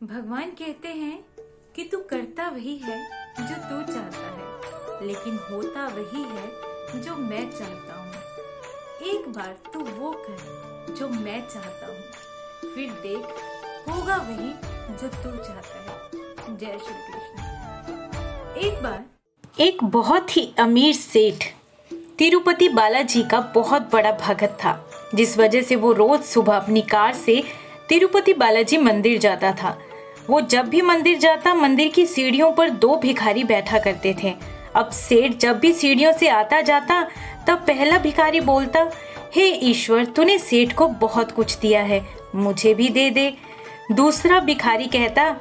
भगवान कहते हैं कि तू करता वही है जो तू चाहता है, लेकिन होता वही है जो मैं चाहता हूँ। एक बार तू वो कर जो मैं चाहता हूँ, फिर देख होगा वही जो तू चाहता है। जय श्री कृष्ण। एक बार एक बहुत ही अमीर सेठ तिरुपति बालाजी का बहुत बड़ा भगत था, जिस वजह से वो रोज सुबह अपनी कार से तिरुपति बालाजी मंदिर जाता था। वो जब भी मंदिर जाता, मंदिर की सीढ़ियों पर दो भिखारी बैठा करते थे। अब सेठ जब भी सीढ़ियों से आता जाता, तब पहला भिखारी बोलता, हे ईश्वर, तूने सेठ को बहुत कुछ दिया है, मुझे भी दे दे। दूसरा भिखारी कहता,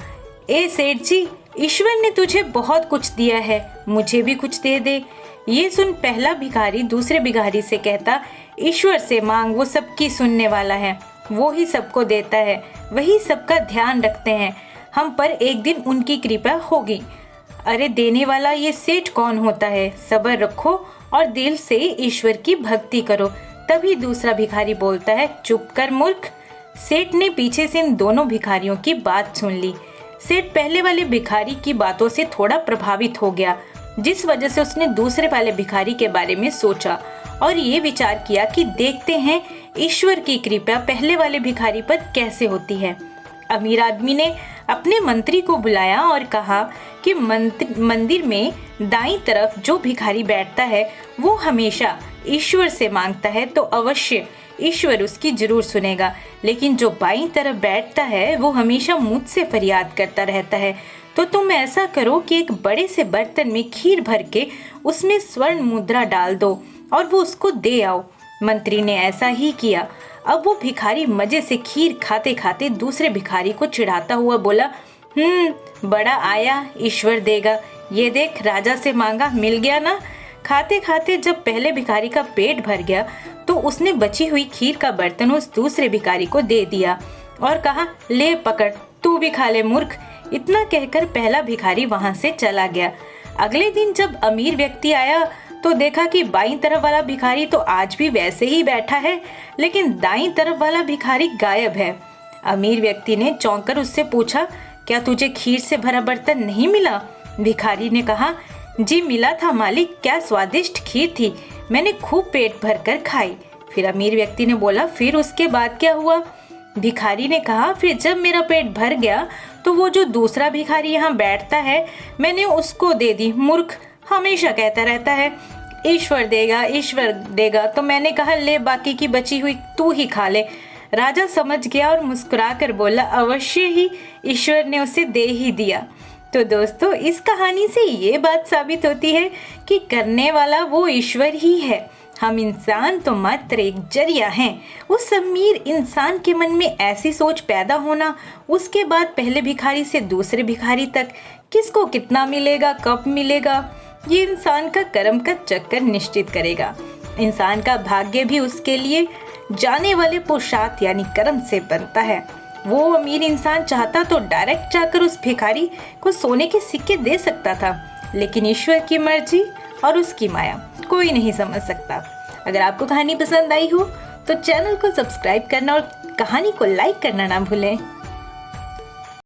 ए सेठ जी, ईश्वर ने तुझे बहुत कुछ दिया है, मुझे भी कुछ दे दे। ये सुन पहला भिखारी दूसरे भिखारी से कहता, ईश्वर से मांग, वो सबकी सुनने वाला है, वो ही सबको देता है, वही सबका ध्यान रखते हैं, हम पर एक दिन उनकी कृपा होगी। अरे देने वाला ये सेठ कौन होता है, सब्र रखो और दिल से ईश्वर की भक्ति करो। तभी दूसरा भिखारी बोलता है, चुप कर मूर्ख। सेठ ने पीछे से इन दोनों भिखारियों की बात सुन ली। सेठ पहले वाले भिखारी की बातों से थोड़ा प्रभावित हो गया, जिस वजह से उसने दूसरे वाले भिखारी के बारे में सोचा और ये विचार किया कि देखते हैं ईश्वर की कृपा पहले वाले भिखारी पर कैसे होती है। अमीर आदमी ने अपने मंत्री को बुलाया और कहा कि मंदिर में दाईं तरफ जो भिखारी बैठता है वो हमेशा ईश्वर से मांगता है, तो अवश्य ईश्वर उसकी जरूर सुनेगा, लेकिन जो बाईं तरफ बैठता है वो हमेशा मुझसे फरियाद करता रहता है। तो तुम ऐसा करो कि एक बड़े से बर्तन में खीर भर के उसमें स्वर्ण मुद्रा डाल दो और वो उसको दे आओ। मंत्री ने ऐसा ही किया। अब वो भिखारी मजे से खीर खाते खाते दूसरे भिखारी को चिढ़ाता हुआ बोला, बड़ा आया, ईश्वर देगा, ये देख राजा से मांगा, मिल गया ना। खाते खाते जब पहले भिखारी का पेट भर गया तो उसने बची हुई खीर का बर्तन उस दूसरे भिखारी को दे दिया और कहा, ले पकड़, तू भी खा ले मूर्ख। इतना कहकर पहला भिखारी वहां से चला गया। अगले दिन जब अमीर व्यक्ति आया तो देखा कि बाईं तरफ वाला भिखारी तो आज भी वैसे ही बैठा है, लेकिन दाईं तरफ वाला भिखारी गायब है। अमीर व्यक्ति ने चौंक कर उससे पूछा, क्या तुझे खीर से भरा बर्तन नहीं मिला? भिखारी ने कहा, जी मिला था मालिक, क्या स्वादिष्ट खीर थी, मैंने खूब पेट भर कर खाई। फिर अमीर व्यक्ति ने बोला, फिर उसके बाद क्या हुआ? भिखारी ने कहा, फिर जब मेरा पेट भर गया तो वो जो दूसरा भिखारी यहाँ बैठता है, मैंने उसको दे दी। मूर्ख, हमेशा कहता रहता है ईश्वर देगा, ईश्वर देगा, तो मैंने कहा ले बाकी की बची हुई तू ही खा ले। राजा समझ गया और मुस्कुराकर बोला, अवश्य ही ईश्वर ने उसे दे ही दिया। तो दोस्तों, इस कहानी से ये बात साबित होती है कि करने वाला वो ईश्वर ही है, हम इंसान तो मात्र एक जरिया हैं। उस अमीर इंसान के मन में ऐसी सोच पैदा होना, उसके बाद पहले भिखारी से दूसरे भिखारी तक किसको कितना मिलेगा, कब मिलेगा, ये इंसान का कर्म का चक्कर निश्चित करेगा। इंसान का भाग्य भी उसके लिए जाने वाले पुरुषार्थ यानी कर्म से बनता है। वो अमीर इंसान चाहता तो डायरेक्ट जाकर उस भिखारी को सोने के सिक्के दे सकता था, लेकिन ईश्वर की मर्जी और उसकी माया कोई नहीं समझ सकता। अगर आपको कहानी पसंद आई हो तो चैनल को सब्सक्राइब करना और कहानी को लाइक करना ना भूलें।